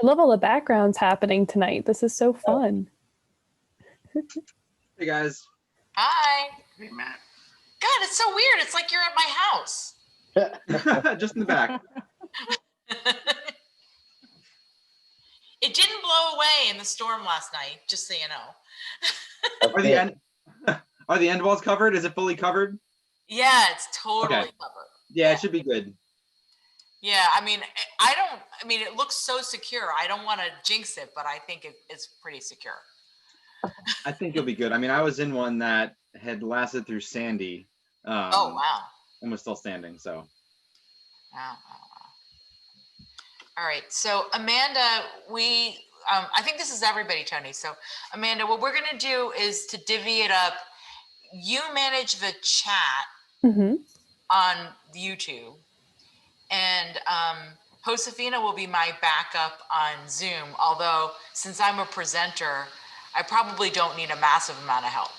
I love all the backgrounds happening tonight. This is so fun. Hey guys. Hi. Hey, Matt. God, it's so weird. It's like you're at my house. Just in the back. It didn't blow away in the storm last night, just so you know. Are the end walls covered? Is it fully covered? Yeah, it's totally covered. Yeah, it should be good. Yeah, I mean, it looks so secure. I don't want to jinx it, but I think it's pretty secure. I think you'll be good. I mean, I was in one that had lasted through Sandy. Oh, wow. And was still standing, so. Wow. All right, so Amanda, I think this is everybody, Tony. So Amanda, what we're gonna do is to divvy it up. You manage the chat on YouTube, and Josefina will be my backup on Zoom. Although, since I'm a presenter, I probably don't need a massive amount of help.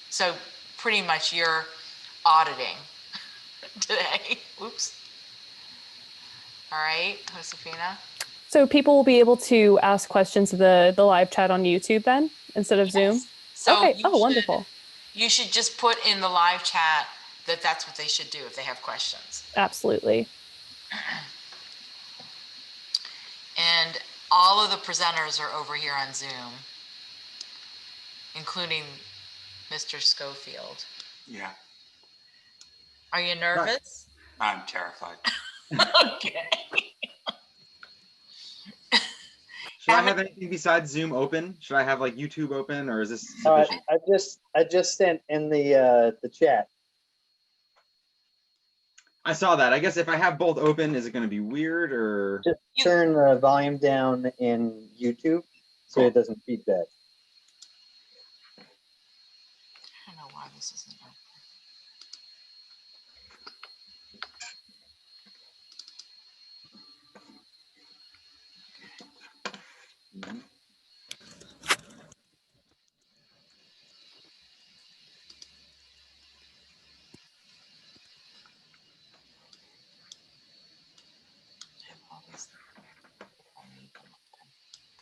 So pretty much you're auditing today. Oops. All right, Josefina. So people will be able to ask questions to the live chat on YouTube then, instead of Zoom? So okay, wonderful. You should just put in the live chat that that's what they should do if they have questions. Absolutely. And all of the presenters are over here on Zoom, including Mr. Schofield. Yeah. Are you nervous? I'm terrified. Okay. Should I have anything besides Zoom open? Should I have like YouTube open, or is this sufficient? I just sent in the chat. I saw that. I guess if I have both open, is it going to be weird, or Just turn the volume down in YouTube so it doesn't feedback. I don't know why this isn't open.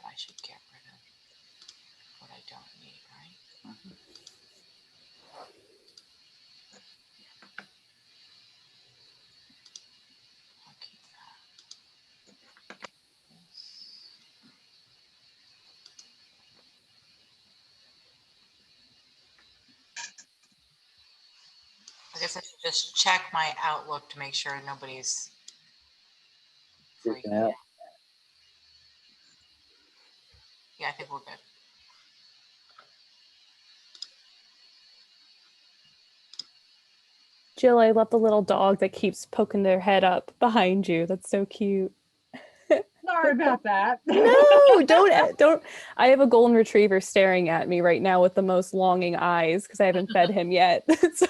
I should get rid of what I don't need, right? I'll keep that. I guess I should just check my Outlook to make sure nobody's freaking out. Yeah, I think we're good. Jill, I love the little dog that keeps poking their head up behind you. That's so cute. Sorry about that. No, don't. I have a golden retriever staring at me right now with the most longing eyes because I haven't fed him yet. So.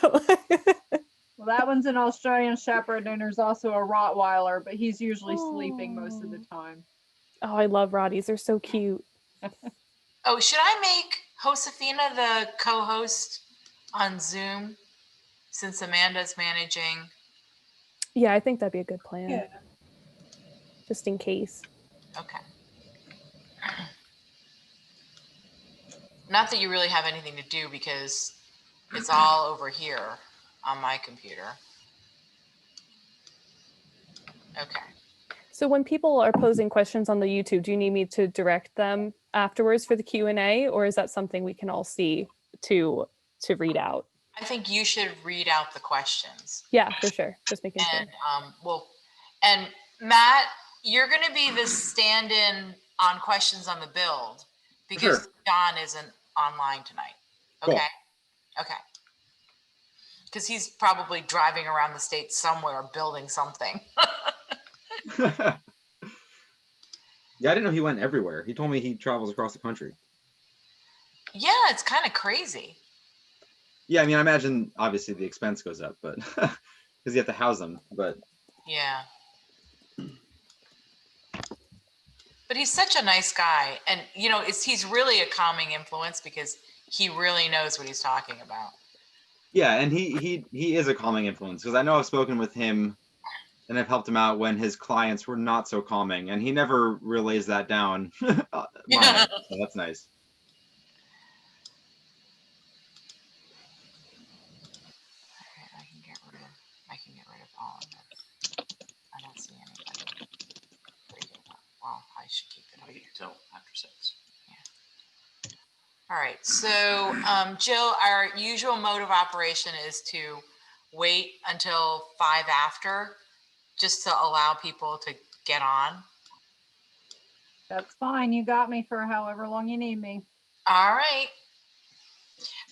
Well, that one's an Australian Shepherd, and there's also a Rottweiler, but he's usually sleeping most of the time. Oh, I love Rotties. They're so cute. Oh, should I make Josefina the co-host on Zoom since Amanda's managing? Yeah, I think that'd be a good plan. Yeah. Just in case. Okay. Not that you really have anything to do because it's all over here on my computer. Okay. So when people are posing questions on the YouTube, do you need me to direct them afterwards for the Q&A, or is that something we can all see to read out? I think you should read out the questions. Yeah, for sure. Just making sure. And Matt, you're going to be the stand-in on questions on the build because John isn't online tonight. Okay. Cool. Okay. Because he's probably driving around the state somewhere building something. Yeah, I didn't know he went everywhere. He told me he travels across the country. Yeah, it's kind of crazy. Yeah, I mean, I imagine obviously the expense goes up, but because you have to house them. But yeah. But he's such a nice guy, and you know, he's really a calming influence because he really knows what he's talking about. Yeah, and he is a calming influence because I know I've spoken with him and I've helped him out when his clients were not so calming, and he never relays that down my end, so that's nice. I can get rid of all of it. I don't see anybody. Well, I should keep it. I can tell after 6. Yeah. All right. So, Jill, our usual mode of operation is to wait until 5 after, just to allow people to get on. That's fine. You got me for however long you need me. All right.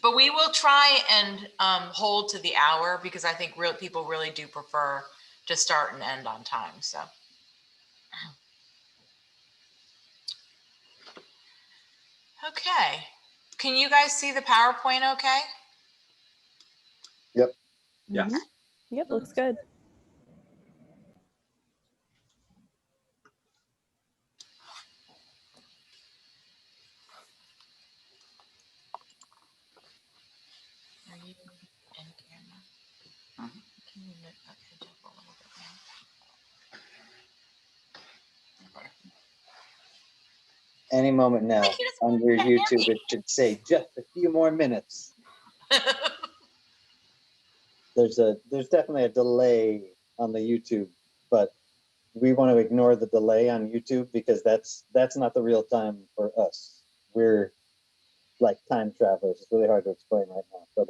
But we will try and hold to the hour, because I think people really do prefer to start and end on time. So. Okay. Can you guys see the PowerPoint okay? Yep. Yes. Yep, looks good. Are you in camera? Can you lift that edge up a little bit more? Any moment now, under YouTube, it should say just a few more minutes. There's definitely a delay on the YouTube, but we want to ignore the delay on YouTube because that's not the real time for us. We're like time travelers. It's really hard to explain right now, but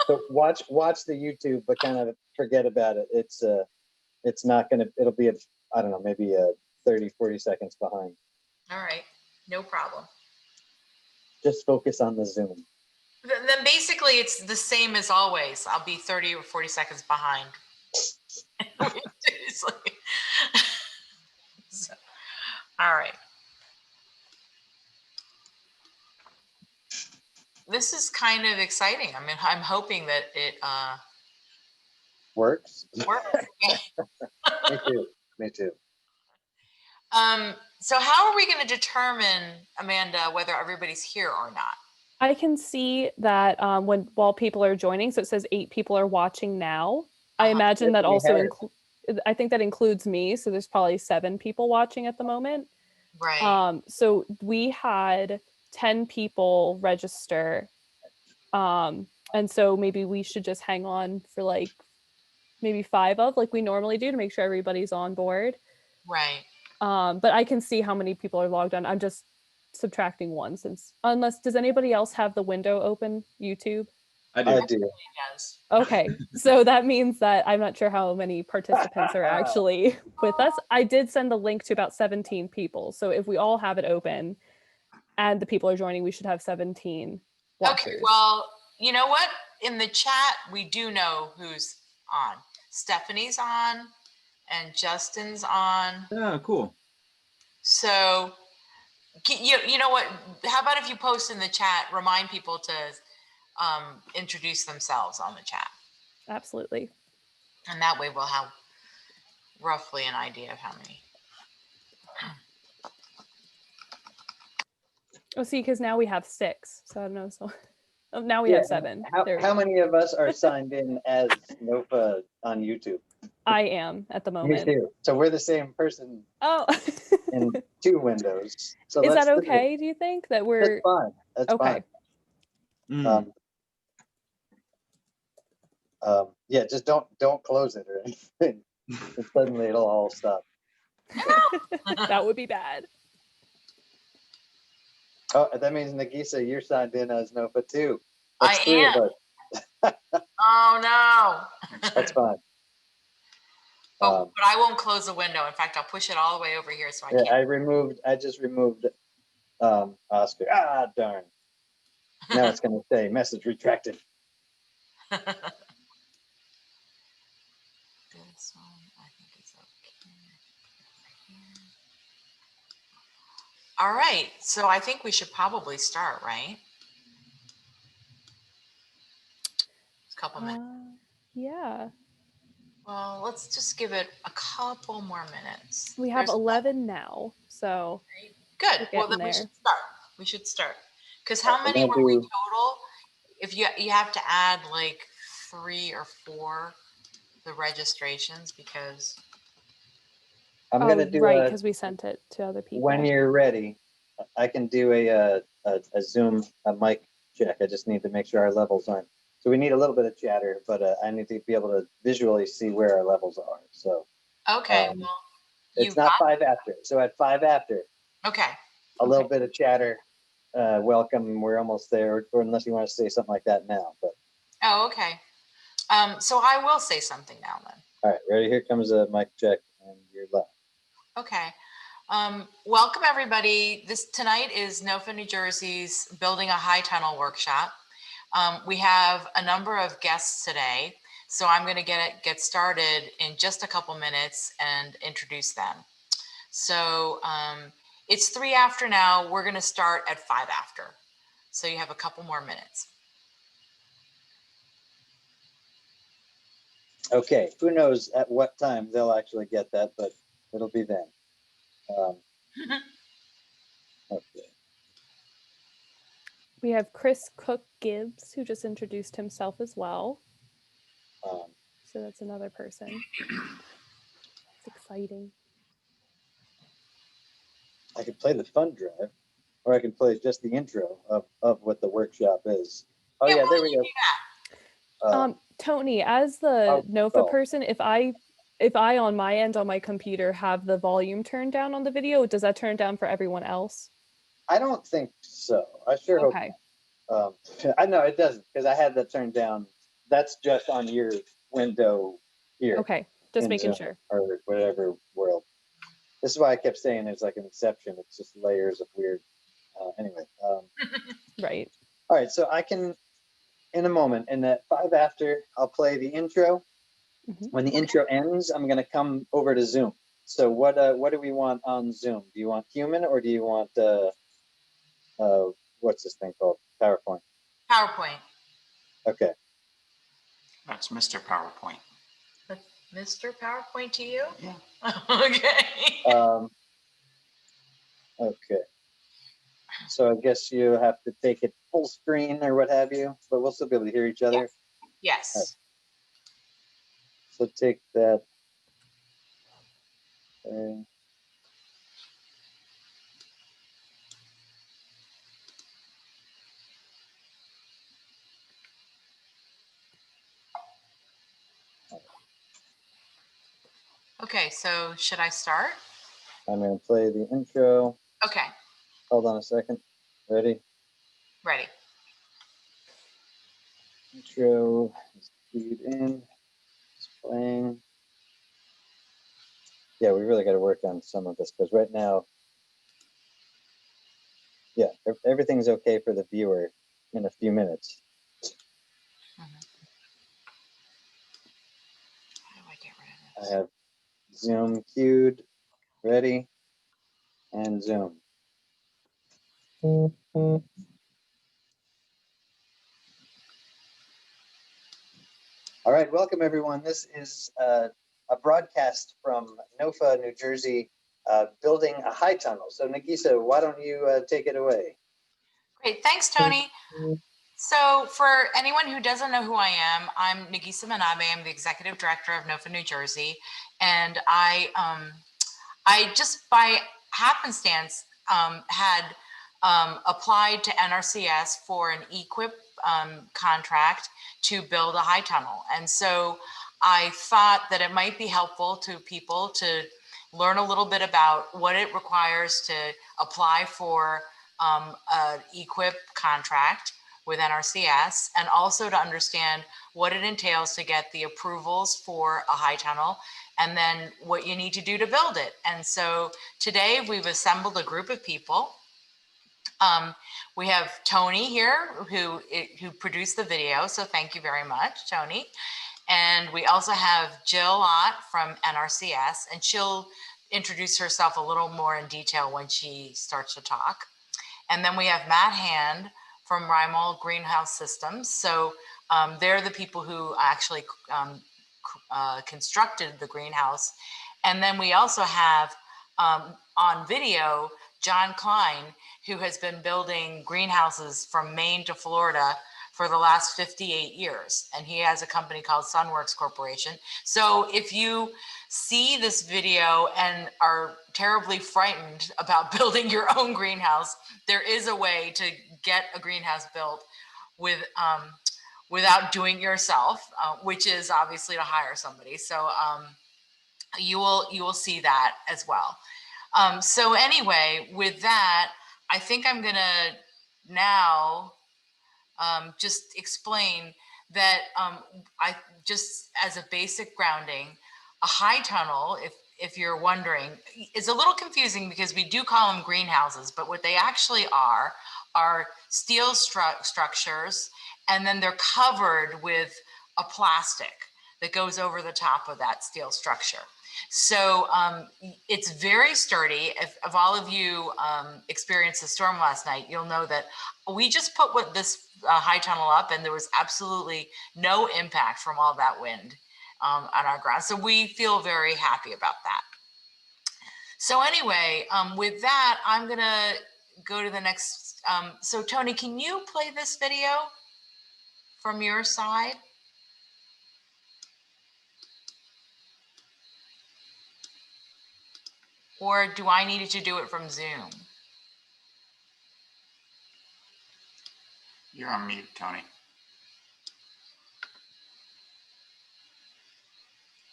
so watch the YouTube, but kind of forget about it. It's not gonna. It'll be I don't know, maybe 30, 40 seconds behind. All right, no problem. Just focus on the Zoom. Then basically it's the same as always. I'll be 30 or 40 seconds behind. So, all right. This is kind of exciting. I mean, I'm hoping that it Works. works. Me too. Me too. So how are we going to determine, Amanda, whether everybody's here or not? I can see that while people are joining, so it says 8 people are watching now. I imagine that also I think that includes me, so there's probably 7 people watching at the moment. Right. So we had 10 people register, and so maybe we should just hang on for like maybe 5 like we normally do to make sure everybody's on board. Right. But I can see how many people are logged on. I'm just subtracting 1 does anybody else have the window open, YouTube? I do. I do. Yes. Okay, so that means that I'm not sure how many participants are actually with us. I did send a link to about 17 people. So if we all have it open and the people are joining, we should have 17 watchers. Okay, well, you know what? In the chat, we do know who's on. Stephanie's on and Justin's on. Yeah, cool. So, you know what? How about if you post in the chat, remind people to introduce themselves on the chat. Absolutely. And that way we'll have roughly an idea of how many. Oh, see, because now we have 6. So I don't know. So now we have 7. How many of us are signed in as NOFA on YouTube? I am at the moment. Me too. So we're the same person. Oh. In 2 windows. So is that okay? Do you think that we're that's fine? That's okay? Fine. Yeah, just don't close it or anything. Suddenly it'll all stop. That would be bad. Oh, that means Nagisa, you're signed in as NOFA too. That's I 3 am. Of us. Oh no. That's fine. But I won't close the window. In fact, I'll push it all the way over here so I can't. I just removed Oscar. Ah, darn. Now it's going to say message retracted. This one, I think it's okay. All right. So I think we should probably start, right? A couple minutes. Yeah. Well, let's just give it a couple more minutes. We have 11 now, so good. Well, then we should start. We should start. Because how many were we total? If you have to add like 3 or 4. the registrations because I'm gonna do right, a, because we sent it to other people. when you're ready, I can do a Zoom, a mic check. I just need to make sure our levels aren't. So we need a little bit of chatter, but I need to be able to visually see where our levels are. So okay, Um, well, it's you not got 5 after. So at 5 after, okay. a little bit of chatter. Welcome. We're almost there. Or unless you want to say something like that now. But Oh, okay. So I will say something now then. all right, ready? Here comes a mic check, and you're live. Okay. Welcome everybody. Tonight is NOFA New Jersey's Building a High Tunnel workshop. We have a number of guests today, so I'm going to get started in just a couple minutes and introduce them. So it's 3 after now. We're going to start at 5 after. So you have a couple more minutes. Okay, who knows at what time they'll actually get that, but it'll be then. Okay. We have Chris Cook Gibbs, who just introduced himself as well. So that's another person. It's exciting. I could play the fun drive, or I can play just the intro of what the workshop is. Oh yeah, there we go. Tony, as the NOFA oh. person, if I on my end on my computer have the volume turned down on the video, does that turn down for everyone else? I don't think so. I sure hope. Okay. I know it doesn't, because I had that turned down. That's just on your window here. Okay, just making Zoom sure. or whatever world. This is why I kept saying it's like an Inception. It's just layers of weird. Anyway. Right. All right, so I can, in a moment, in that 5 after, I'll play the intro. When the intro ends, I'm going to come over to Zoom. So what do we want on Zoom? Do you want human, or do you want what's this thing called? PowerPoint. PowerPoint. Okay. That's Mr. PowerPoint. Mr. PowerPoint to you? Yeah. Okay. Okay. So I guess you have to take it full screen or what have you, but we'll still be able to hear each other. Yes. Right. So take that. Okay, so should I start? I'm going to play the intro. Okay. Hold on a second. Ready? Ready. Intro is keyed in. It's playing. Yeah, we really got to work on some of this, because right now, yeah, everything's okay for the viewer in a few minutes. How do I get rid of this? I have Zoom queued, ready, and Zoom. All right, welcome everyone. This is a broadcast from NOFA, New Jersey, building a high tunnel. So Nagisa, why don't you take it away? Great, thanks, Tony. So for anyone who doesn't know who I am, I'm Nagisa Manabe. I'm the Executive Director of NOFA New Jersey. And I just by happenstance had applied to NRCS for an EQIP contract to build a high tunnel. And so I thought that it might be helpful to people to learn a little bit about what it requires to apply for an EQIP contract with NRCS, and also to understand what it entails to get the approvals for a high tunnel, and then what you need to do to build it. And so today we've assembled a group of people. We have Tony here who produced the video, so thank you very much, Tony. And we also have Jill Ott from NRCS, and she'll introduce herself a little more in detail when she starts to talk. And then we have Matt Hand from Rimal Greenhouse Systems. So they're the people who actually constructed the greenhouse. And then we also have on video, John Klein, who has been building greenhouses from Maine to Florida for the last 58 years. And he has a company called Sunworks Corporation. So if you see this video and are terribly frightened about building your own greenhouse, there is a way to get a greenhouse built with without doing it yourself, which is obviously to hire somebody. So you will see that as well. So anyway, with that, I think I'm gonna now just explain that I just as a basic grounding, a high tunnel, if you're wondering, is a little confusing because we do call them greenhouses, but what they actually are steel structures, and then they're covered with a plastic that goes over the top of that steel structure. So it's very sturdy. If all of you experienced the storm last night, you'll know that we just put this high tunnel up and there was absolutely no impact from all that wind on our ground. So we feel very happy about that. So anyway, with that, I'm gonna go to the next. So Tony, can you play this video from your side? Or do I need to do it from Zoom? You're on mute, Tony.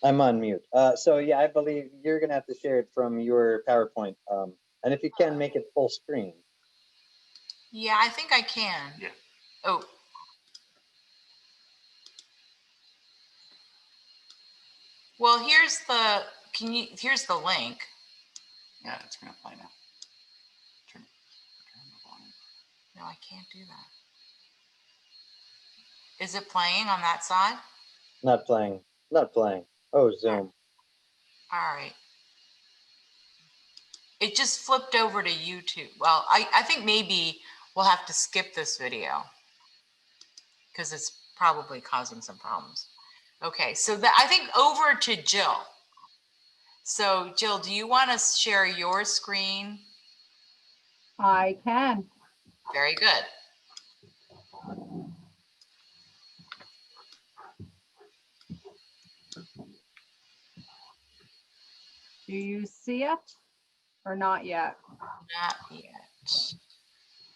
I'm on mute. So yeah, I believe you're gonna have to share it from your PowerPoint. And if you can, make it full screen. Yeah, I think I can. Yeah. Oh. Well, here's the link. Yeah, it's gonna play now. Turn the volume. No, I can't do that. Is it playing on that side? Not playing. Not playing. Oh, Zoom. All right. It just flipped over to YouTube. Well, I think maybe we'll have to skip this video because it's probably causing some problems. Okay, so I think over to Jill. So Jill, do you want to share your screen? I can. Very good. Do you see it or not yet? Not yet.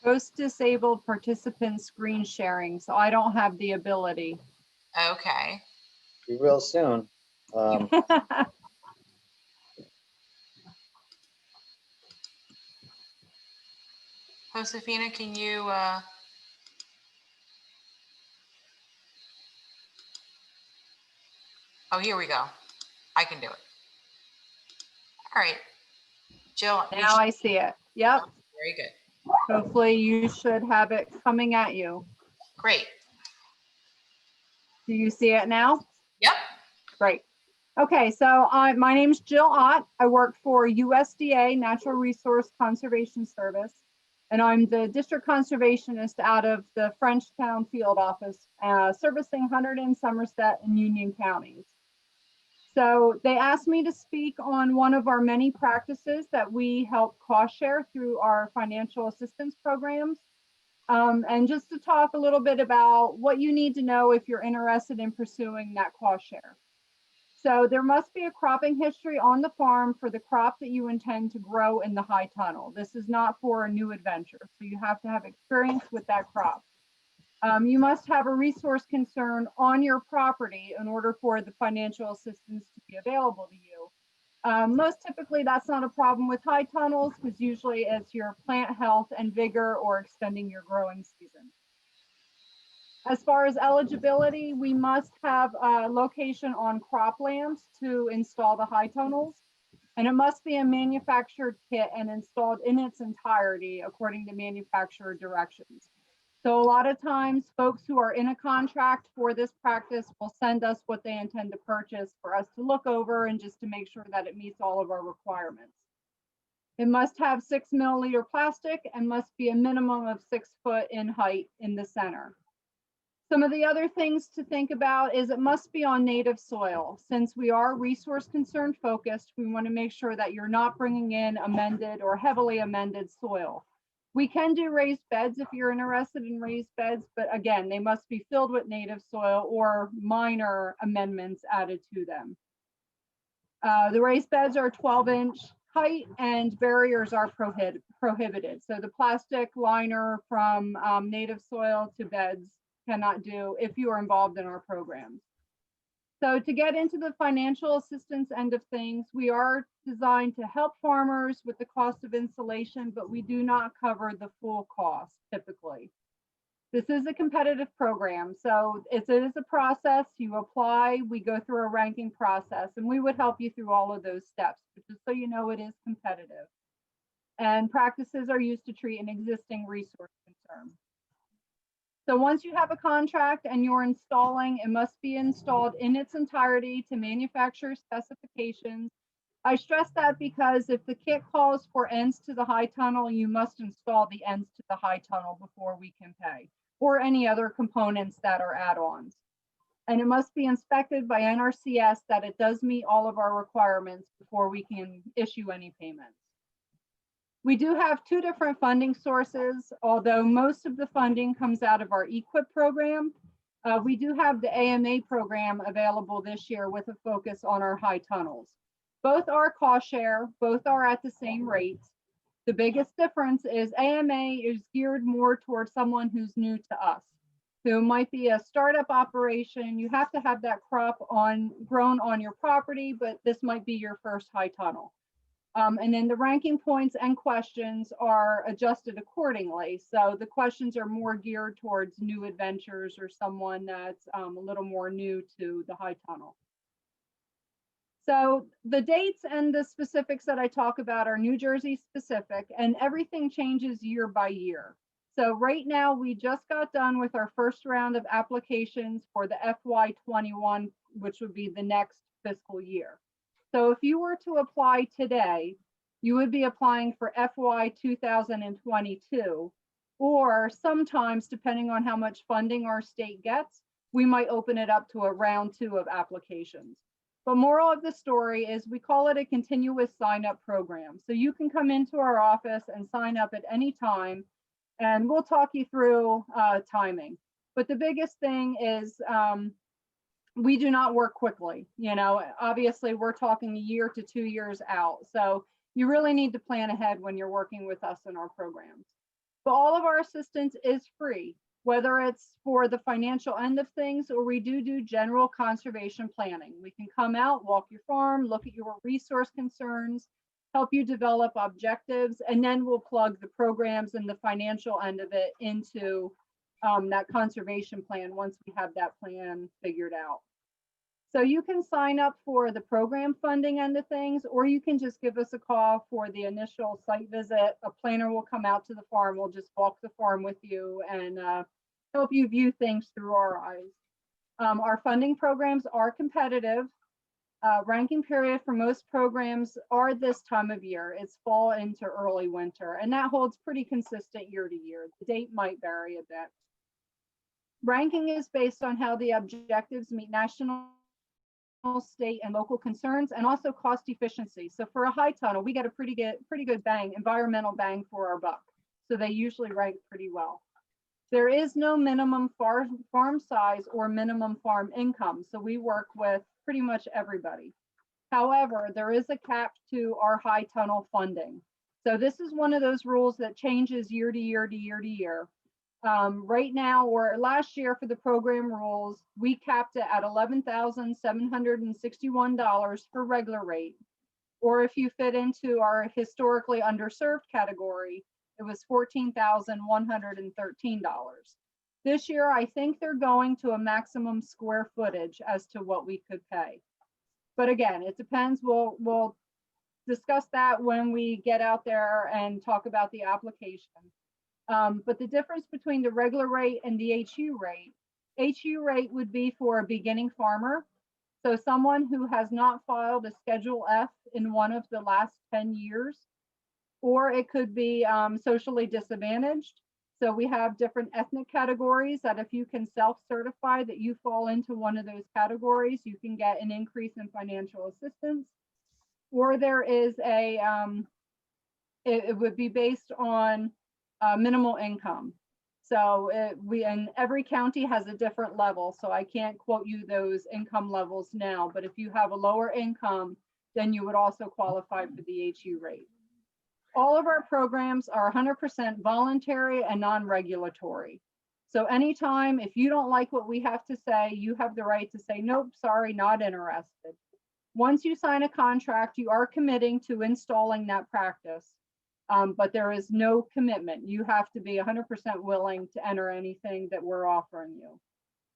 Post disabled participant screen sharing. So I don't have the ability. Okay. We will soon. Josefina, can you oh, here we go. I can do it. All right. Jill. Now I see it. Yep. Very good. Hopefully you should have it coming at you. Great. Do you see it now? Yep. Great. Okay, so my name's Jill Ott. I work for USDA Natural Resource Conservation Service, and I'm the district conservationist out of the Frenchtown field office, servicing Hunterdon, Somerset, and Union counties. So they asked me to speak on one of our many practices that we help cost share through our financial assistance programs. And just to talk a little bit about what you need to know if you're interested in pursuing that cost share. So there must be a cropping history on the farm for the crop that you intend to grow in the high tunnel. This is not for a new adventure. So you have to have experience with that crop. You must have a resource concern on your property in order for the financial assistance to be available to you. Most typically, that's not a problem with high tunnels because usually it's your plant health and vigor or extending your growing season. As far as eligibility, we must have a location on cropland to install the high tunnels, and it must be a manufactured kit and installed in its entirety according to manufacturer directions. So a lot of times folks who are in a contract for this practice will send us what they intend to purchase for us to look over and just to make sure that it meets all of our requirements. It must have 6 milliliter plastic and must be a minimum of 6 foot in height in the center. Some of the other things to think about is it must be on native soil. Since we are resource concern focused, we want to make sure that you're not bringing in amended or heavily amended soil. We can do raised beds if you're interested in raised beds, but again, they must be filled with native soil or minor amendments added to them. The raised beds are 12-inch height and barriers are prohibited. So the plastic liner from native soil to beds cannot do if you are involved in our programs. So to get into the financial assistance end of things, we are designed to help farmers with the cost of installation, but we do not cover the full cost typically. This is a competitive program, so it is a process. You apply, we go through a ranking process, and we would help you through all of those steps, but just so you know, it is competitive. And practices are used to treat an existing resource concern. So once you have a contract and you're installing, it must be installed in its entirety to manufacturer specifications. I stress that because if the kit calls for ends to the high tunnel, you must install the ends to the high tunnel before we can pay, or any other components that are add-ons. And it must be inspected by NRCS that it does meet all of our requirements before we can issue any payments. We do have two different funding sources, although most of the funding comes out of our EQIP program. We do have the AMA program available this year with a focus on our high tunnels. Both are cost share, both are at the same rates. The biggest difference is AMA is geared more towards someone who's new to us, who might be a startup operation. You have to have that crop grown on your property, but this might be your first high tunnel. And then the ranking points and questions are adjusted accordingly. So the questions are more geared towards new adventures or someone that's a little more new to the high tunnel. So the dates and the specifics that I talk about are New Jersey specific, and everything changes year by year. So right now we just got done with our first round of applications for the FY21, which would be the next fiscal year. So if you were to apply today, you would be applying for FY 2022, or sometimes, depending on how much funding our state gets, we might open it up to a round 2 of applications. But moral of the story is we call it a continuous sign-up program. So you can come into our office and sign up at any time, and we'll talk you through timing. But the biggest thing is we do not work quickly. You know, obviously we're talking a year to 2 years out. So you really need to plan ahead when you're working with us in our programs. But all of our assistance is free, whether it's for the financial end of things, or we do general conservation planning. We can come out, walk your farm, look at your resource concerns, help you develop objectives, and then we'll plug the programs and the financial end of it into that conservation plan once we have that plan figured out. So you can sign up for the program funding end of things, or you can just give us a call for the initial site visit. A planner will come out to the farm. We'll just walk the farm with you and help you view things through our eyes. Our funding programs are competitive. Ranking period for most programs are this time of year. It's fall into early winter, and that holds pretty consistent year to year. The date might vary a bit. Ranking is based on how the objectives meet national, state, and local concerns, and also cost efficiency. So for a high tunnel, we get a pretty good environmental bang for our buck. So they usually rank pretty well. There is no minimum farm size or minimum farm income, so we work with pretty much everybody. However, there is a cap to our high tunnel funding. So this is one of those rules that changes year to year to year to year. Right now, or last year for the program rules, we capped it at $11,761 for regular rate. Or if you fit into our historically underserved category, it was $14,113. This year, I think they're going to a maximum square footage as to what we could pay. But again, it depends. We'll discuss that when we get out there and talk about the application. But the difference between the regular rate and the HU rate would be for a beginning farmer. So someone who has not filed a Schedule F in one of the last 10 years, or it could be socially disadvantaged. So we have different ethnic categories that if you can self-certify that you fall into one of those categories, you can get an increase in financial assistance. Or there is a, it would be based on minimal income. So and every county has a different level. So I can't quote you those income levels now, but if you have a lower income, then you would also qualify for the HU rate. All of our programs are 100% voluntary and non-regulatory. So anytime, if you don't like what we have to say, you have the right to say, nope, sorry, not interested. Once you sign a contract, you are committing to installing that practice, but there is no commitment. You have to be 100% willing to enter anything that we're offering you.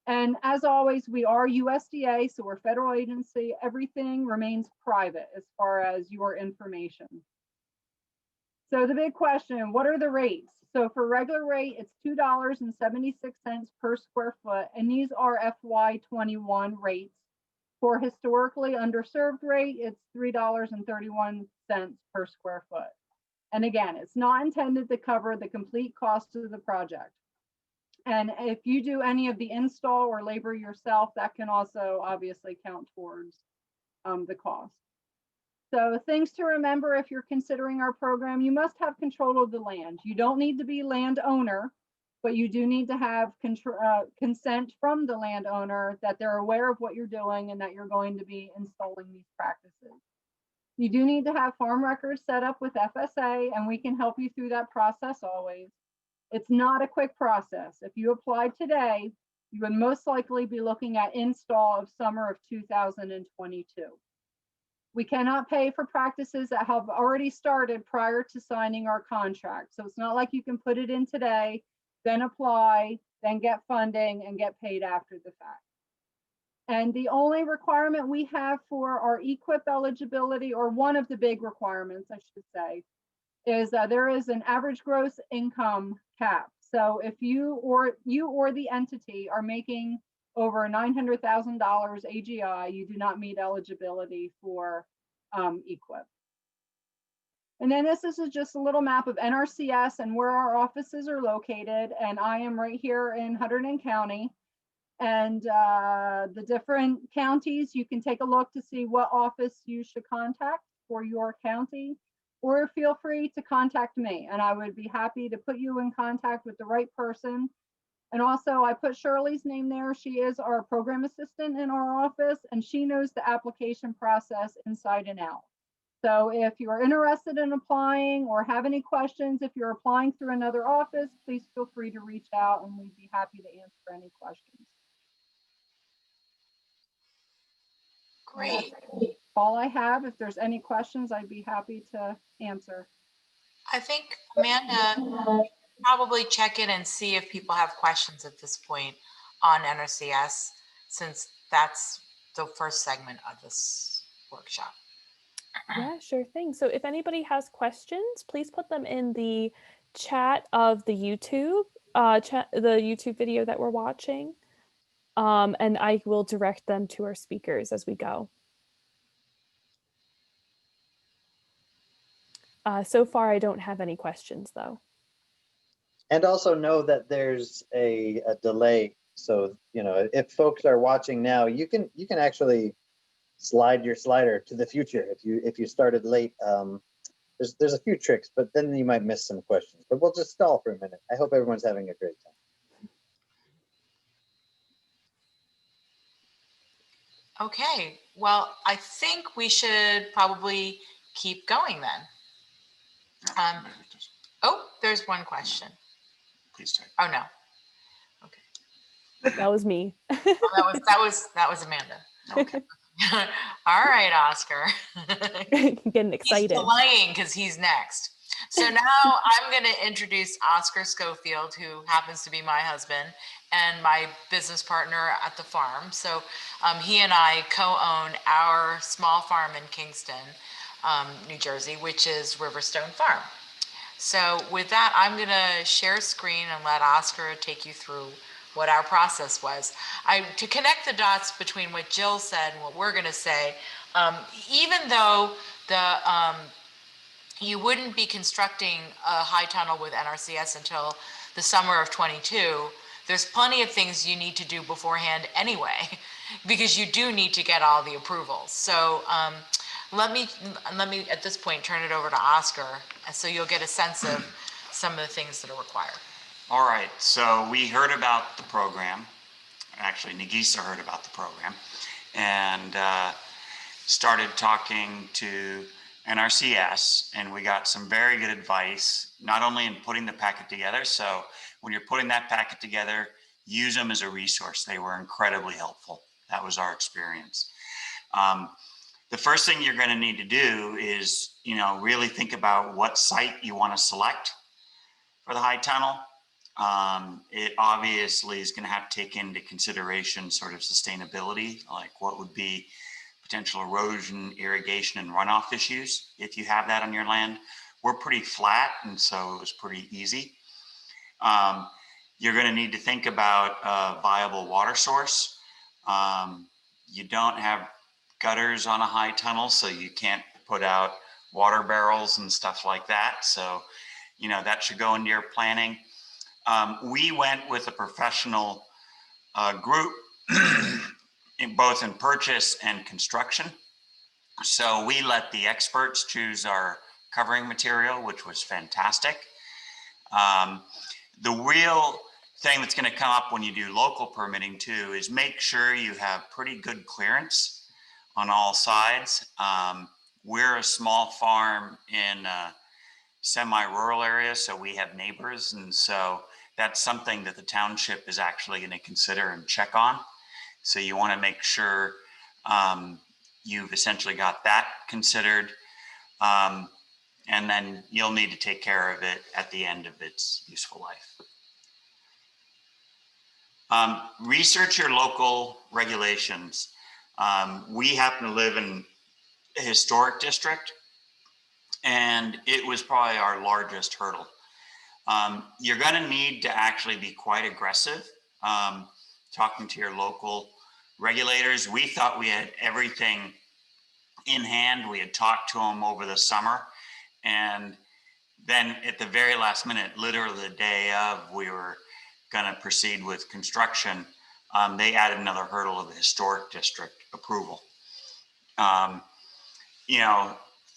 And as always, we are USDA, so we're a federal agency. Everything remains private as far as your information. So the big question, what are the rates? So for regular rate, it's $2.76 per square foot, and these are FY21 rates. For historically underserved rate, it's $3.31 per square foot. And again, it's not intended to cover the complete cost of the project. And if you do any of the install or labor yourself, that can also obviously count towards the cost. So things to remember if you're considering our program, you must have control of the land. You don't need to be landowner, but you do need to have consent from the landowner that they're aware of what you're doing and that you're going to be installing these practices. You do need to have farm records set up with FSA, and we can help you through that process always. It's not a quick process. If you applied today, you would most likely be looking at install of summer of 2022. We cannot pay for practices that have already started prior to signing our contract. So it's not like you can put it in today, then apply, then get funding and get paid after the fact. And the only requirement we have for our EQIP eligibility, or one of the big requirements, I should say, is there is an average gross income cap. So if you or the entity are making over $900,000 AGI, you do not meet eligibility for EQIP. And then this is just a little map of NRCS and where our offices are located. And I am right here in Hunterdon County. And the different counties, you can take a look to see what office you should contact for your county, or feel free to contact me and I would be happy to put you in contact with the right person. And also I put Shirley's name there. She is our program assistant in our office and she knows the application process inside and out. So if you're interested in applying or have any questions, if you're applying through another office, please feel free to reach out and we'd be happy to answer any questions. Great. All I have. If there's any questions, I'd be happy to answer. I think Amanda probably check in and see if people have questions at this point on NRCS, since that's the first segment of this workshop. Yeah, sure thing. So if anybody has questions, please put them in the chat of the YouTube, the YouTube video that we're watching. And I will direct them to our speakers as we go. So far, I don't have any questions though. And also know that there's a delay. So, you know, if folks are watching now, you can actually slide your slider to the future if you started late. There's a few tricks, but then you might miss some questions. But we'll just stall for a minute. I hope everyone's having a great time. Okay, well, I think we should probably keep going then. Oh, there's one question. Please type. Oh no. Okay. That was me. Oh, that was Amanda. Okay. All right, Oscar. Getting excited. He's delaying because he's next. So now I'm going to introduce Oscar Schofield, who happens to be my husband and my business partner at the farm. So he and I co-own our small farm in Kingston, New Jersey, which is Riverstone Farm. So with that, I'm going to share screen and let Oscar take you through what our process was. To connect the dots between what Jill said and what we're going to say, even though you wouldn't be constructing a high tunnel with NRCS until the summer of 22, there's plenty of things you need to do beforehand anyway, because you do need to get all the approvals. So let me at this point turn it over to Oscar, so you'll get a sense of some of the things that are required. All right, so we heard about the program. Actually, Nagisa heard about the program and started talking to NRCS, and we got some very good advice, not only in putting the packet together. So when you're putting that packet together, use them as a resource. They were incredibly helpful. That was our experience. The first thing you're going to need to do is, really think about what site you want to select for the high tunnel. It obviously is going to have to take into consideration sort of sustainability, like what would be potential erosion, irrigation, and runoff issues if you have that on your land. We're pretty flat, and so it was pretty easy. You're going to need to think about a viable water source. You don't have gutters on a high tunnel, so you can't put out water barrels and stuff like that. So, that should go into your planning. We went with a professional group, both in purchase and construction. So we let the experts choose our covering material, which was fantastic. The real thing that's going to come up when you do local permitting too is make sure you have pretty good clearance on all sides. We're a small farm in a semi-rural area, so we have neighbors, and so that's something that the township is actually going to consider and check on. So you want to make sure you've essentially got that considered, and then you'll need to take care of it at the end of its useful life. Research your local regulations. We happen to live in a historic district, and it was probably our largest hurdle. You're going to need to actually be quite aggressive talking to your local regulators. We thought we had everything in hand. We had talked to them over the summer, and then at the very last minute, literally the day of, we were going to proceed with construction. They added another hurdle of the historic district approval.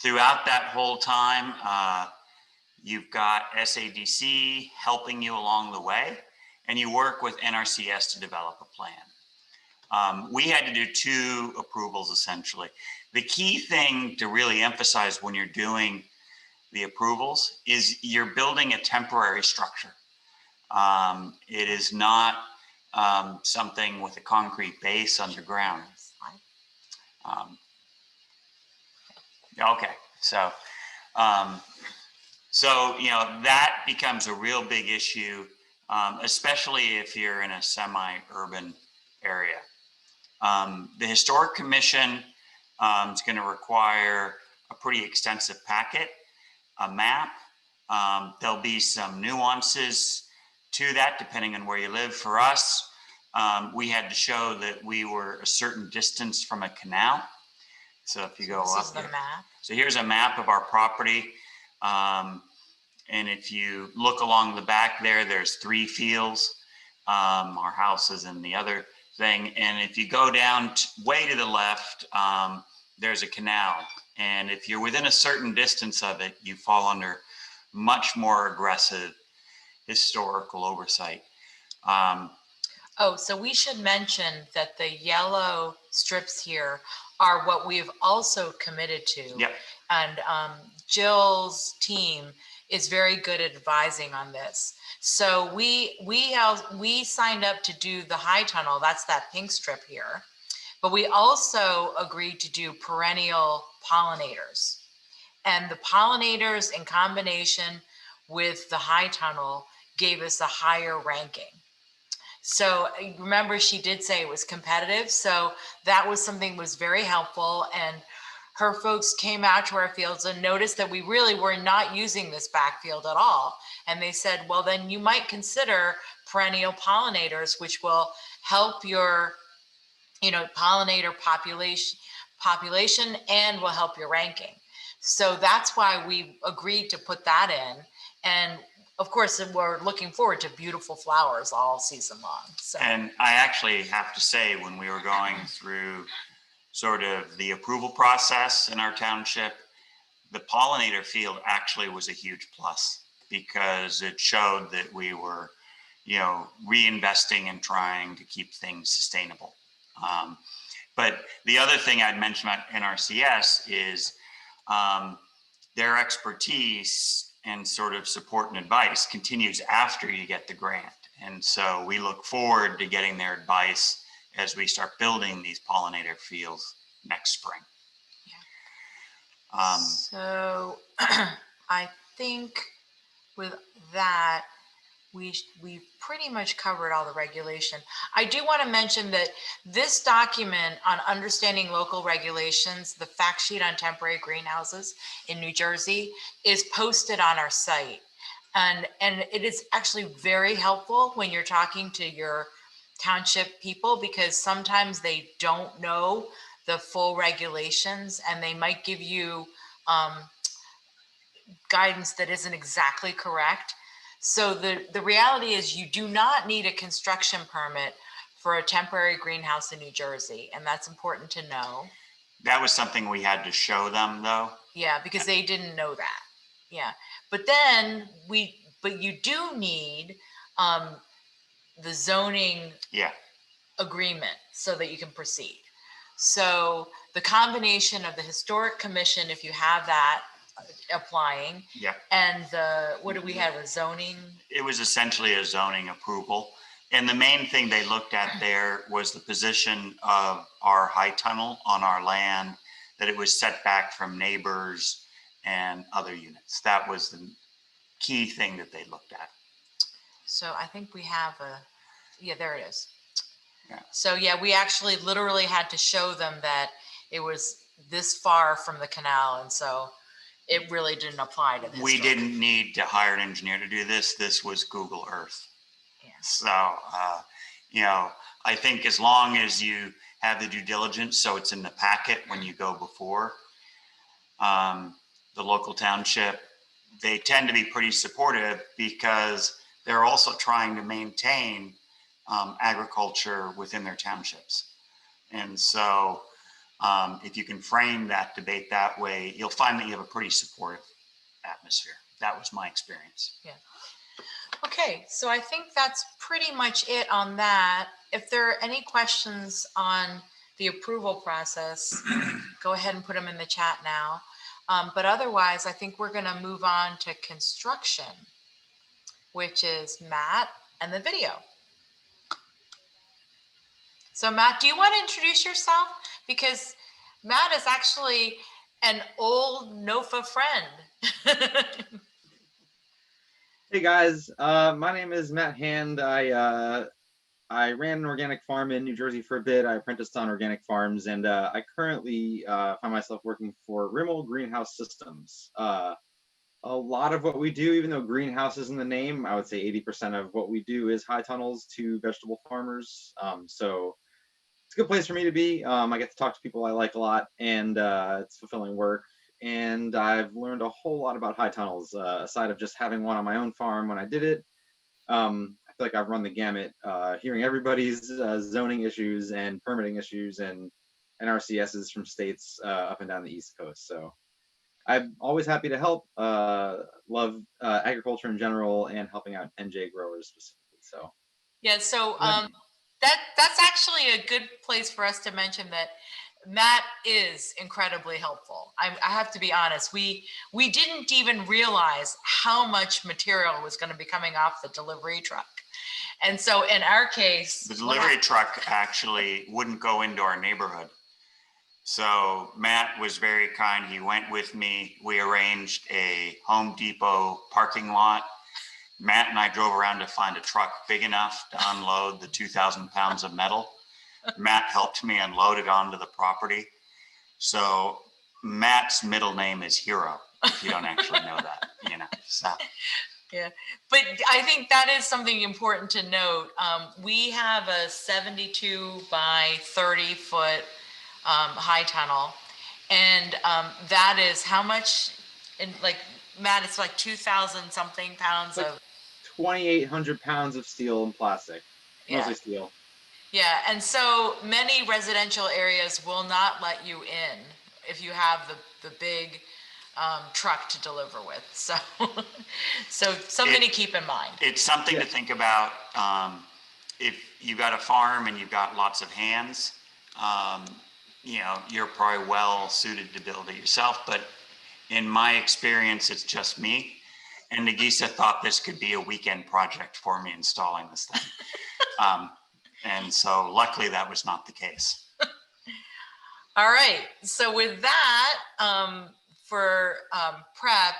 Throughout that whole time, you've got SADC helping you along the way, and you work with NRCS to develop a plan. We had to do 2 approvals essentially. The key thing to really emphasize when you're doing the approvals is you're building a temporary structure. It is not something with a concrete base underground. Okay, so that becomes a real big issue, especially if you're in a semi-urban area. The Historic Commission is going to require a pretty extensive packet, a map. There'll be some nuances to that depending on where you live. For us, we had to show that we were a certain distance from a canal. So if you go this up is the here. map. So here's a map of our property. And if you look along the back there, there's 3 fields. Our house is in the other thing. And if you go down way to the left, there's a canal. And if you're within a certain distance of it, you fall under much more aggressive historical oversight. So we should mention that the yellow strips here are what we've also committed to. Yep. And Jill's team is very good at advising on this. So we signed up to do the high tunnel. That's that pink strip here. But we also agreed to do perennial pollinators. And the pollinators in combination with the high tunnel gave us a higher ranking. So remember, she did say it was competitive. So that was something that was very helpful. And her folks came out to our fields and noticed that we really were not using this backfield at all. And they said, well, then you might consider perennial pollinators, which will help your, pollinator population and will help your ranking. So that's why we agreed to put that in. And of course, we're looking forward to beautiful flowers all season long. So. And I actually have to say, when we were going through sort of the approval process in our township, the pollinator field actually was a huge plus. because it showed that we were, reinvesting and trying to keep things sustainable. But the other thing I'd mention about NRCS is their expertise and sort of support and advice continues after you get the grant. And so we look forward to getting their advice as we start building these pollinator fields next spring. Yeah. So I think with that, we pretty much covered all the regulation. I do want to mention that this document on understanding local regulations, the fact sheet on temporary greenhouses in New Jersey, is posted on our site. And it is actually very helpful when you're talking to your township people, because sometimes they don't know the full regulations and they might give you guidance that isn't exactly correct. So the reality is you do not need a construction permit for a temporary greenhouse in New Jersey. And that's important to know. That was something we had to show them though. Yeah, because they didn't know that. Yeah. But then but you do need the zoning agreement so that you can proceed. So the combination of the historic commission, if you have that applying, and what do we have, a zoning? It was essentially a zoning approval. And the main thing they looked at there was the position of our high tunnel on our land, that it was set back from neighbors and other units. That was the key thing that they looked at. So I think we have there it is. Yeah. So we actually literally had to show them that it was this far from the canal. And so it really didn't apply to this. We didn't need to hire an engineer to do this. This was Google Earth. Yeah. So, I think as long as you have the due diligence, so it's in the packet when you go before the local township, they tend to be pretty supportive because they're also trying to maintain agriculture within their townships. And so if you can frame that debate that way, you'll find that you have a pretty supportive atmosphere. That was my experience. Yeah. Okay, so I think that's pretty much it on that. If there are any questions on the approval process, go ahead and put them in the chat now. But otherwise, I think we're going to move on to construction, which is Matt and the video. So Matt, do you want to introduce yourself? Because Matt is actually an old NOFA friend. Hey guys, my name is Matt Hand. I ran an organic farm in New Jersey for a bit. I apprenticed on organic farms, and I currently find myself working for Rimmel Greenhouse Systems. A lot of what we do, even though greenhouse is in the name, I would say 80% of what we do is high tunnels to vegetable farmers. So it's a good place for me to be. I get to talk to people I like a lot, and it's fulfilling work. And I've learned a whole lot about high tunnels, aside of just having one on my own farm when I did it. I feel like I've run the gamut, hearing everybody's zoning issues and permitting issues and NRCSs from states up and down the East Coast. So I'm always happy to help. Love agriculture in general and helping out NJ growers specifically. So yeah, so that's actually a good place for us to mention that Matt is incredibly helpful. I have to be honest. We didn't even realize how much material was going to be coming off the delivery truck. And so in our case, the delivery truck actually wouldn't go into our neighborhood. So Matt was very kind. He went with me. We arranged a Home Depot parking lot. Matt and I drove around to find a truck big enough to unload the 2,000 pounds of metal. Matt helped me unload it onto the property. So Matt's middle name is Hero, if you don't actually know that, so. Yeah, but I think that is something important to note. We have a 72 by 30 foot high tunnel. And that is how much, Matt, it's like 2,000 something pounds of 2,800 pounds of steel and plastic, mostly steel. Yeah, and so many residential areas will not let you in if you have the big truck to deliver with. So, so something to keep in mind. It's something to think about. If you got a farm and you've got lots of hands, you know, you're probably well suited to build it yourself. But in my experience, it's just me. And Nagisa thought this could be a weekend project for me installing this thing. And so luckily that was not the case. All right. So with that, for prep,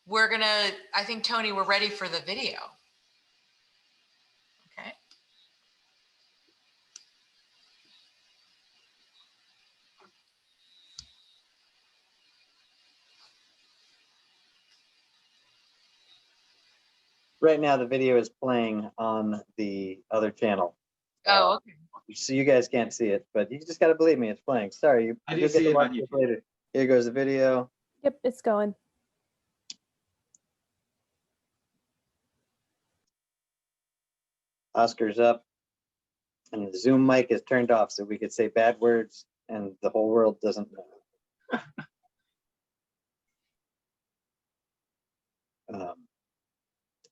we're gonna, I think, Tony, we're ready for the video. Okay. Right now, the video is playing on the other channel. Oh, okay. So you guys can't see it, but you just got to believe me, it's playing. Sorry, I do you'll get see to it watch on this YouTube. later. Here goes the video. Yep, it's going. Oscar's up, and the Zoom mic is turned off, so we could say bad words, and the whole world doesn't know.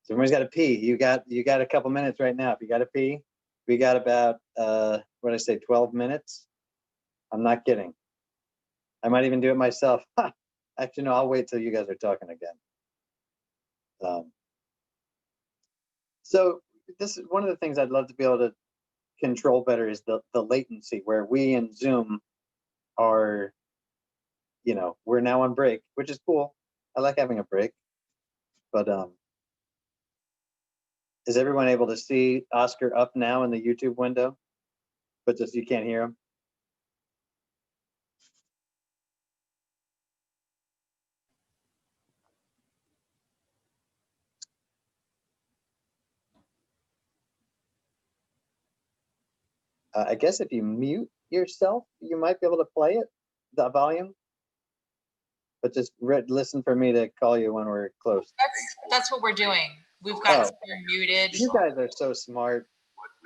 So everyone's got to pee. You got a couple minutes right now. If you got to pee, we got about what did I say, 12 minutes. I'm not kidding. I might even do it myself. Actually, no, I'll wait till you guys are talking again. So this is one of the things I'd love to be able to control better is the latency, where we in Zoom are, you know, we're now on break, which is cool. I like having a break, but is everyone able to see Oscar up now in the YouTube window, but just you can't hear him? I guess if you mute yourself, you might be able to play it, the volume, but just listen for me to call you when we're close. That's what we're doing. We've got Square muted. You guys are so smart.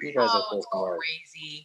You guys are so it's smart. crazy.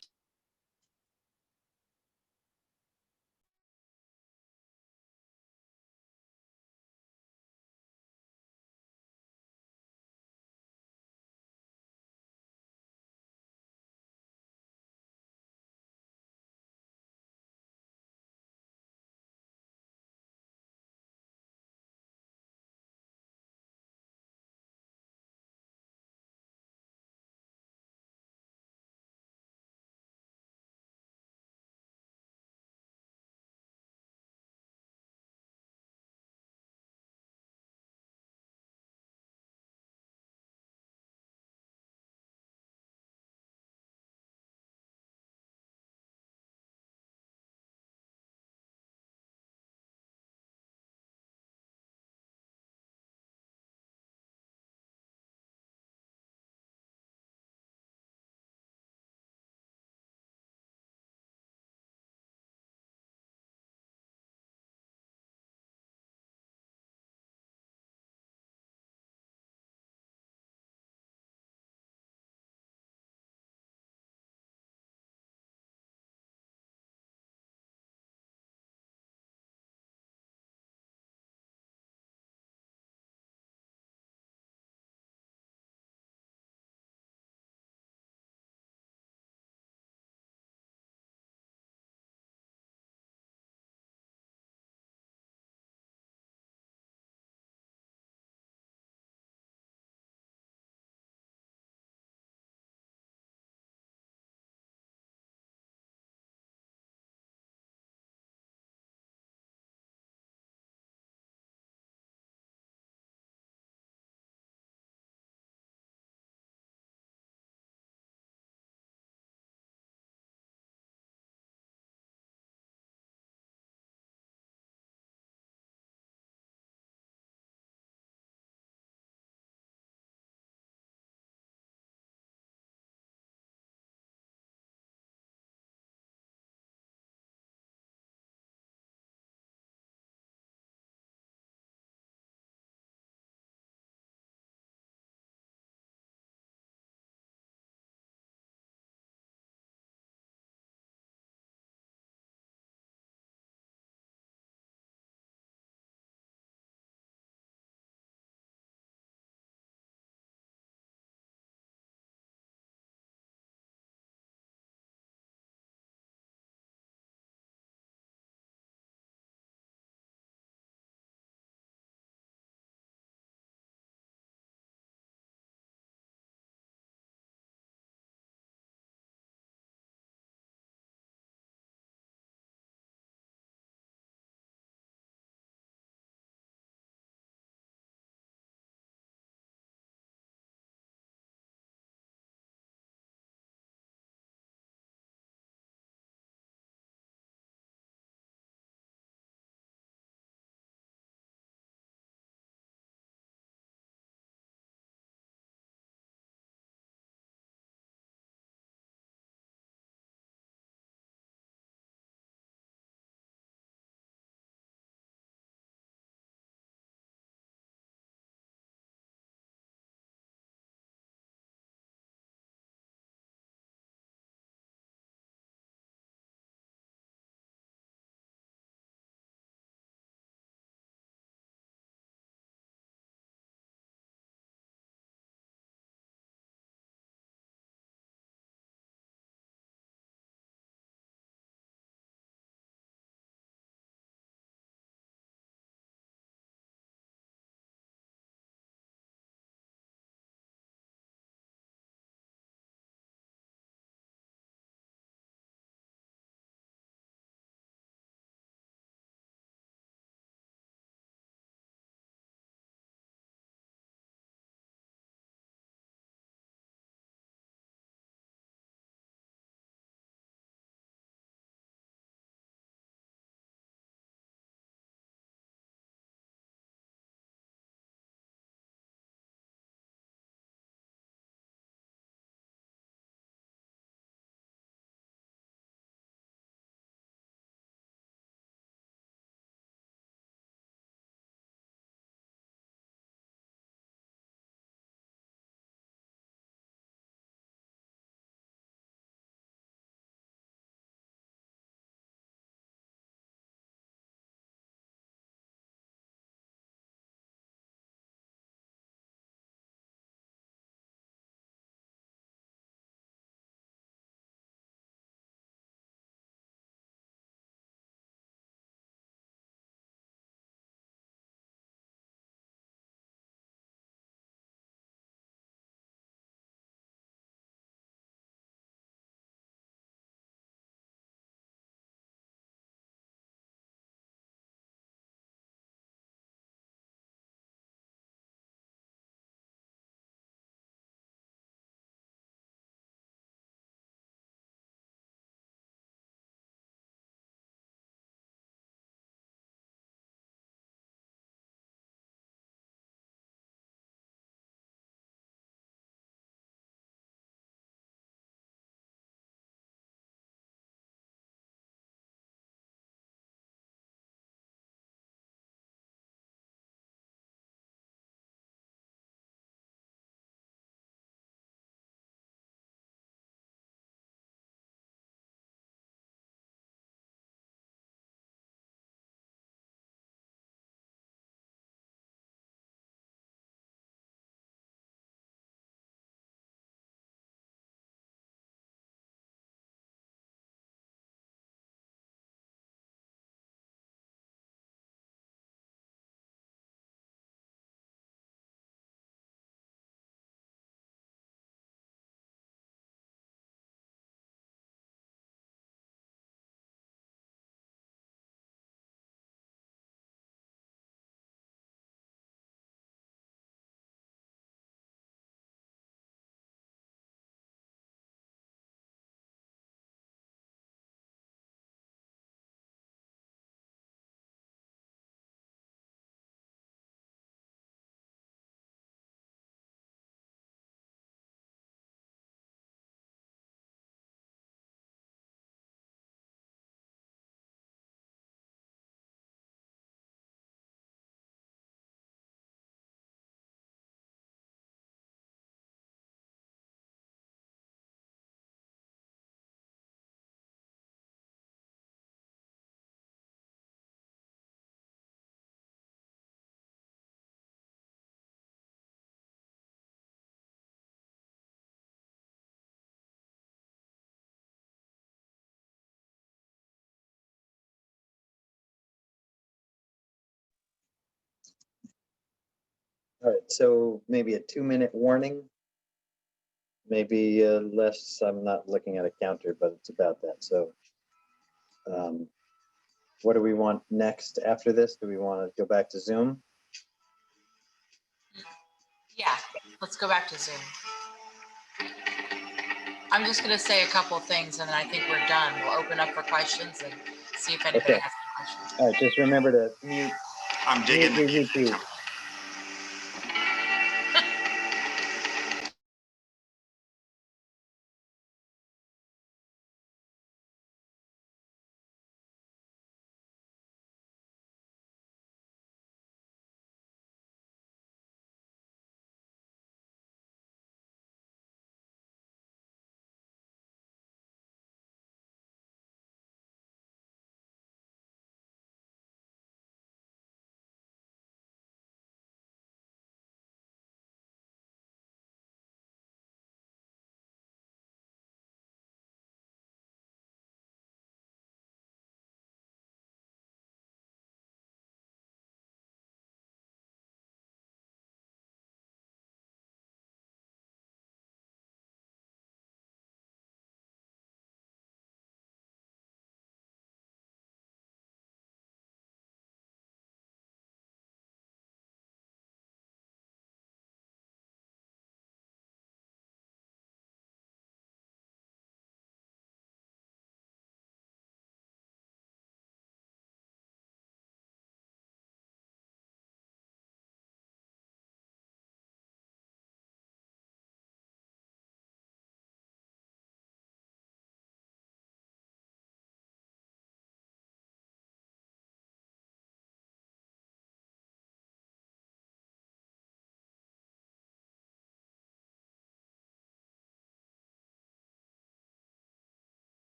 All right, so maybe a 2-minute warning. Maybe less, I'm not looking at a counter, but it's about that. So what do we want next after this? Do we want to go back to Zoom? Yeah, let's go back to Zoom. I'm just going to say a couple of things and then I think we're done. We'll open up for questions and see if anybody has any questions. All right, just remember to mute. I'm digging the mute music. YouTube.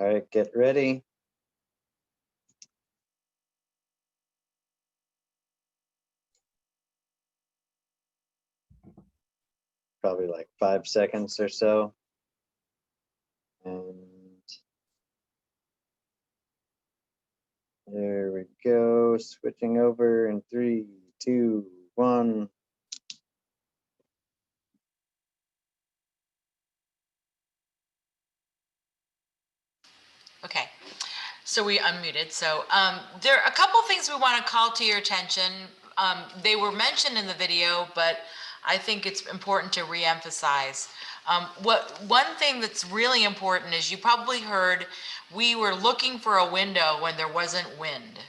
All right, get ready. Probably like 5 seconds or so. And there we go. Switching over in 3, 2, 1. Okay, so we unmuted. So there are a couple things we want to call to your attention. They were mentioned in the video, but I think it's important to reemphasize. One thing that's really important is you probably heard we were looking for a window when there wasn't wind.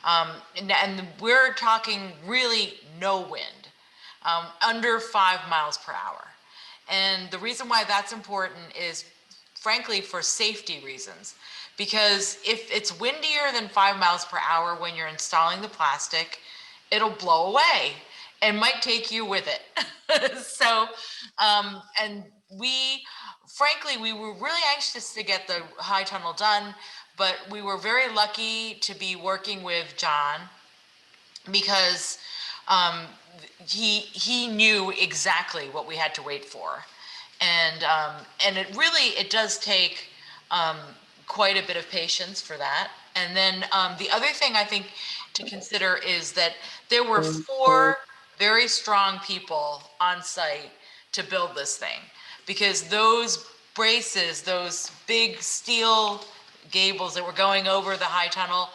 And we're talking really no wind, under 5 miles per hour. And the reason why that's important is frankly for safety reasons, because if it's windier than 5 miles per hour when you're installing the plastic, it'll blow away and might take you with it. So, and frankly, we were really anxious to get the high tunnel done, but we were very lucky to be working with John because he knew exactly what we had to wait for. And it does take quite a bit of patience for that. And then the other thing I think to consider is that there were 4 very strong people on site to build this thing, because those braces, those big steel gables that were going over the high tunnel,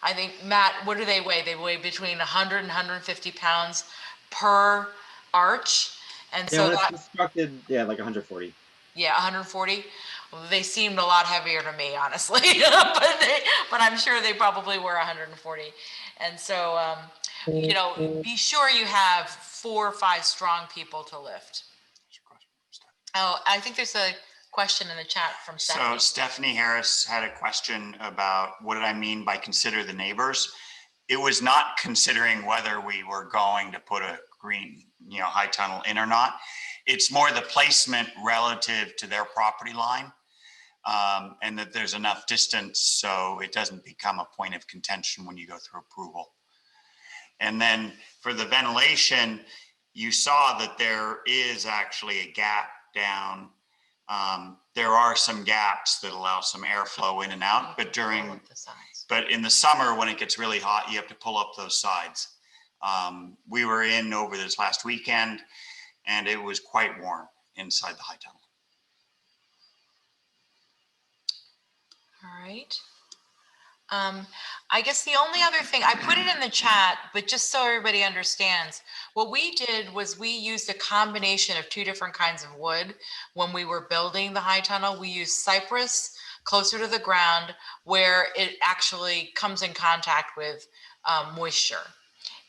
I think, Matt, what do they weigh? They weigh between 100 and 150 pounds per arch. And Yeah, so when it's that, constructed, yeah, like 140. yeah, 140. Well, they seemed a lot heavier to me, honestly, but I'm sure they probably were 140. And so, you know, be sure you have 4 or 5 strong people to lift. Oh, I think there's a question in the chat from Stephanie. So Stephanie Harris had a question about what did I mean by consider the neighbors? It was not considering whether we were going to put a green, high tunnel in or not. It's more the placement relative to their property line. and that there's enough distance so it doesn't become a point of contention when you go through approval. And then for the ventilation, you saw that there is actually a gap down. There are some gaps that allow some airflow in and out, but in the summer when it gets really hot, you have to pull up those sides. We were in over this last weekend and it was quite warm inside the high tunnel. All right. I guess the only other thing, I put it in the chat, but just so everybody understands, what we did was we used a combination of 2 different kinds of wood when we were building the high tunnel. We used cypress closer to the ground where it actually comes in contact with moisture.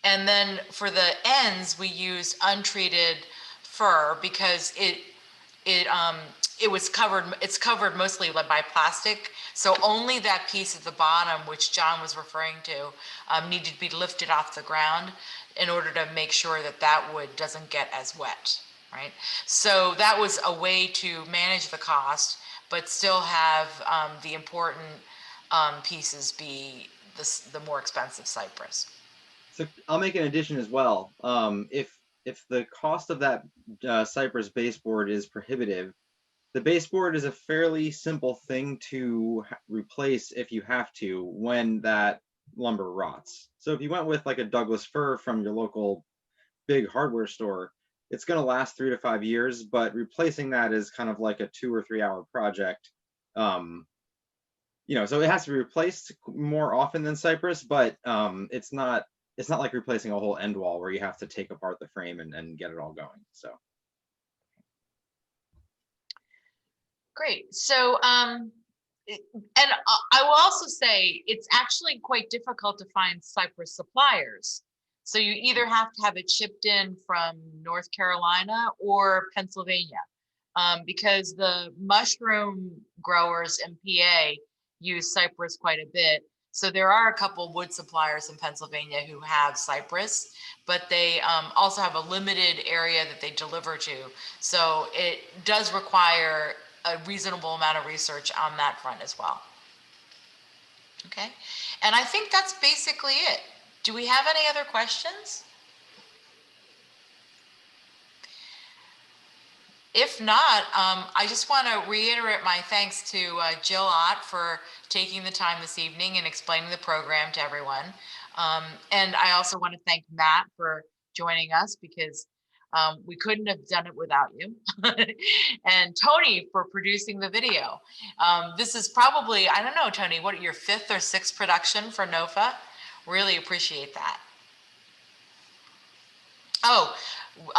And then for the ends, we used untreated fir because it's covered mostly by plastic. So only that piece at the bottom, which John was referring to, needed to be lifted off the ground in order to make sure that that wood doesn't get as wet, right? So that was a way to manage the cost, but still have the important pieces be the more expensive cypress. So I'll make an addition as well. If the cost of that cypress baseboard is prohibitive, the baseboard is a fairly simple thing to replace if you have to when that lumber rots. So if you went with like a Douglas fir from your local big hardware store, it's going to last 3 to 5 years, but replacing that is kind of like a 2 or 3 hour project. You know, so it has to be replaced more often than cypress, but it's not like replacing a whole end wall where you have to take apart the frame and get it all going. So. Great. So, and I will also say it's actually quite difficult to find cypress suppliers. So you either have to have it shipped in from North Carolina or Pennsylvania, because the mushroom growers in PA use cypress quite a bit. So there are a couple wood suppliers in Pennsylvania who have cypress, but they also have a limited area that they deliver to. So it does require a reasonable amount of research on that front as well. Okay, and I think that's basically it. Do we have any other questions? If not, I just want to reiterate my thanks to Jill Ott for taking the time this evening and explaining the program to everyone. And I also want to thank Matt for joining us because we couldn't have done it without you. And Tony for producing the video. This is probably, I don't know, Tony, what, your 5th or 6th production for NOFA? Really appreciate that. Oh,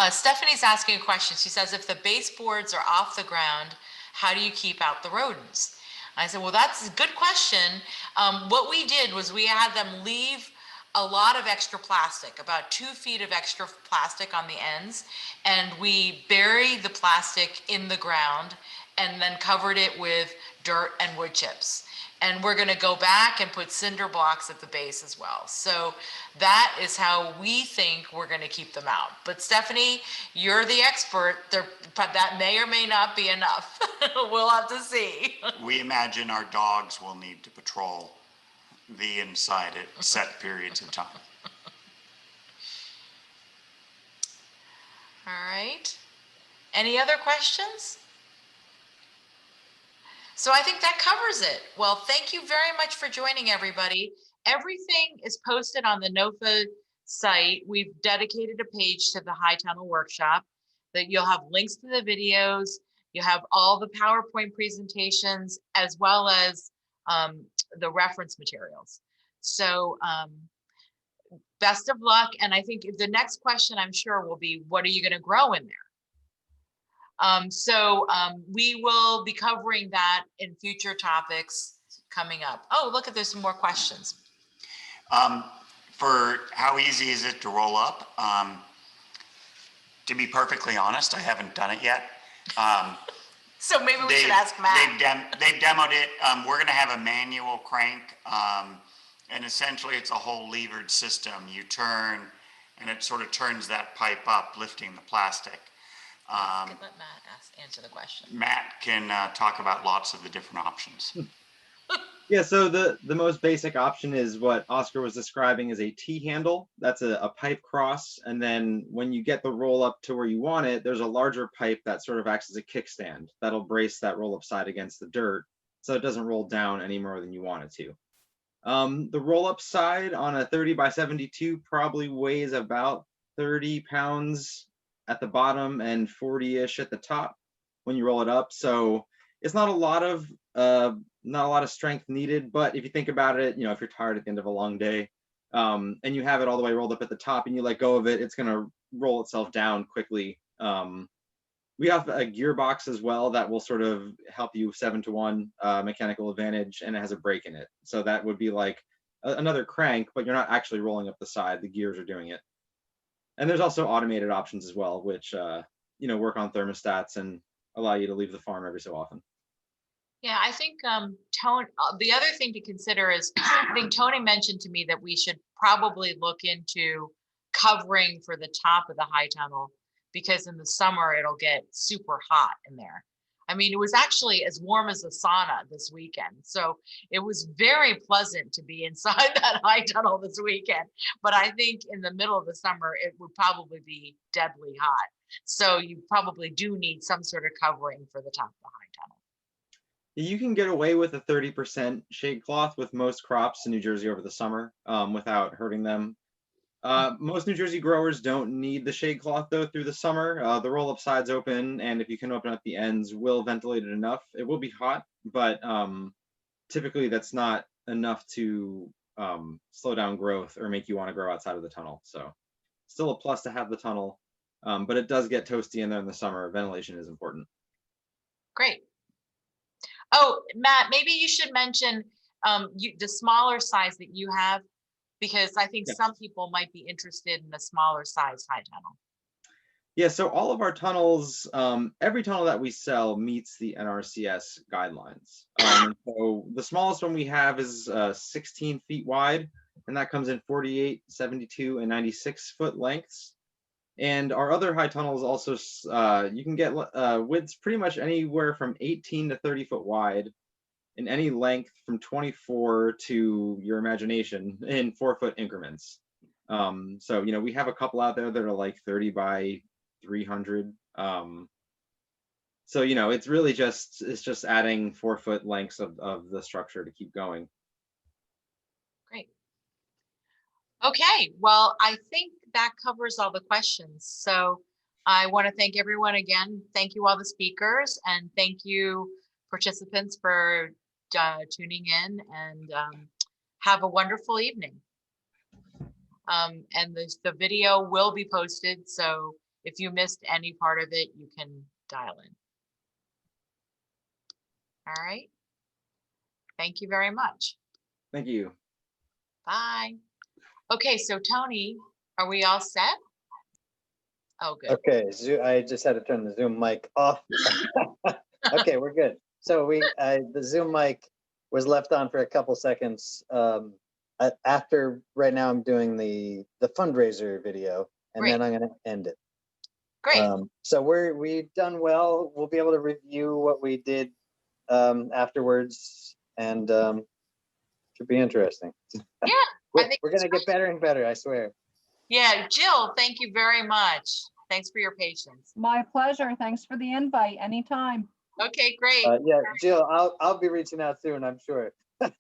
Stephanie's asking a question. She says, if the baseboards are off the ground, how do you keep out the rodents? I said, well, that's a good question. What we did was we had them leave a lot of extra plastic, about 2 feet of extra plastic on the ends, and we buried the plastic in the ground and then covered it with dirt and wood chips. And we're going to go back and put cinder blocks at the base as well. So that is how we think we're going to keep them out. But Stephanie, you're the expert. That may or may not be enough. We'll have to see. We imagine our dogs will need to patrol the inside at set periods of time. All right. Any other questions? So I think that covers it. Well, thank you very much for joining, everybody. Everything is posted on the NOFA site. We've dedicated a page to the High Tunnel Workshop that you'll have links to the videos. You have all the PowerPoint presentations as well as the reference materials. So best of luck. And I think the next question I'm sure will be, what are you going to grow in there? We will be covering that in future topics coming up. Oh, look at, there's some more questions. For how easy is it to roll up? To be perfectly honest, I haven't done it yet. So maybe we should ask Matt. They've demoed it. We're going to have a manual crank, and essentially it's a whole levered system. You turn, and it sort of turns that pipe up, lifting the plastic. Let Matt answer the question. Matt can talk about lots of the different options. Yeah, so the most basic option is what Oscar was describing as a T-handle. That's a pipe cross, and then when you get the roll up to where you want it, there's a larger pipe that sort of acts as a kickstand that'll brace that roll up side against the dirt so it doesn't roll down any more than you want it to. The roll up side on a 30 by 72 probably weighs about 30 pounds at the bottom and 40-ish at the top when you roll it up. So it's not a lot of strength needed, but if you think about it, if you're tired at the end of a long day, and you have it all the way rolled up at the top and you let go of it, it's gonna roll itself down quickly. We have a gearbox as well that will sort of help you 7-to-1 mechanical advantage, and it has a brake in it. So that would be like another crank, but you're not actually rolling up the side, the gears are doing it. And there's also automated options as well, which work on thermostats and allow you to leave the farm every so often. Yeah, I think Tony, the other thing to consider is, I think Tony mentioned to me that we should probably look into covering for the top of the high tunnel, because in the summer it'll get super hot in there. I mean, it was actually as warm as a sauna this weekend. So it was very pleasant to be inside that high tunnel this weekend. But I think in the middle of the summer, it would probably be deadly hot. So you probably do need some sort of covering for the top of the high tunnel. You can get away with a 30% shade cloth with most crops in New Jersey over the summer without hurting them. Most New Jersey growers don't need the shade cloth though through the summer. The roll-up side's open, and if you can open up the ends, will ventilate it enough. It will be hot, but typically that's not enough to slow down growth or make you want to grow outside of the tunnel. So still a plus to have the tunnel, but it does get toasty in there in the summer. Ventilation is important. Great. Oh, Matt, maybe you should mention the smaller size that you have, because I think some people might be interested in a smaller size high tunnel. Yeah, so all of our tunnels, every tunnel that we sell meets the NRCS guidelines. So the smallest one we have is 16 feet wide, and that comes in 48, 72, and 96 foot lengths. And our other high tunnels also, you can get widths pretty much anywhere from 18 to 30 foot wide, in any length from 24 to your imagination in 4-foot increments. So, we have a couple out there that are like 30 by 300. So, it's really it's just adding 4-foot lengths of the structure to keep going. Great. Okay, well, I think that covers all the questions. So I want to thank everyone again. Thank you all the speakers, and thank you participants for tuning in, and have a wonderful evening. And the video will be posted, so if you missed any part of it, you can dial in. All right. Thank you very much. Thank you. Bye. Okay, so Tony, are we all set? Oh, good. Okay, I just had to turn the Zoom mic off. Okay, we're good. So the Zoom mic was left on for a couple seconds. After, right now I'm doing the fundraiser video, and then I'm going to end it. Great. So we've done well. We'll be able to review what we did afterwards, and should be interesting. Yeah, we're going to get better and better, I swear. Yeah, Jill, thank you very much. Thanks for your patience. My pleasure. Thanks for the invite. Anytime. Okay, great. Yeah, Jill, I'll be reaching out soon, I'm sure. Okay.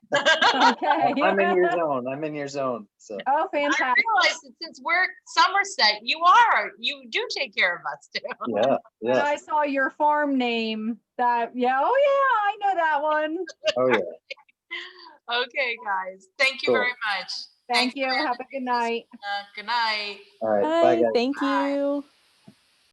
I'm in your zone. I'm in your zone. So. Oh, fantastic. I realize that since we're Somerset, you do take care of us too. Yeah, When I saw your farm name, oh yeah, I know that one. Oh yeah. Okay, guys. Thank you Cool. very much. Thank you. Have a good night. Good night. All right. Bye. Bye, guys. Thank you.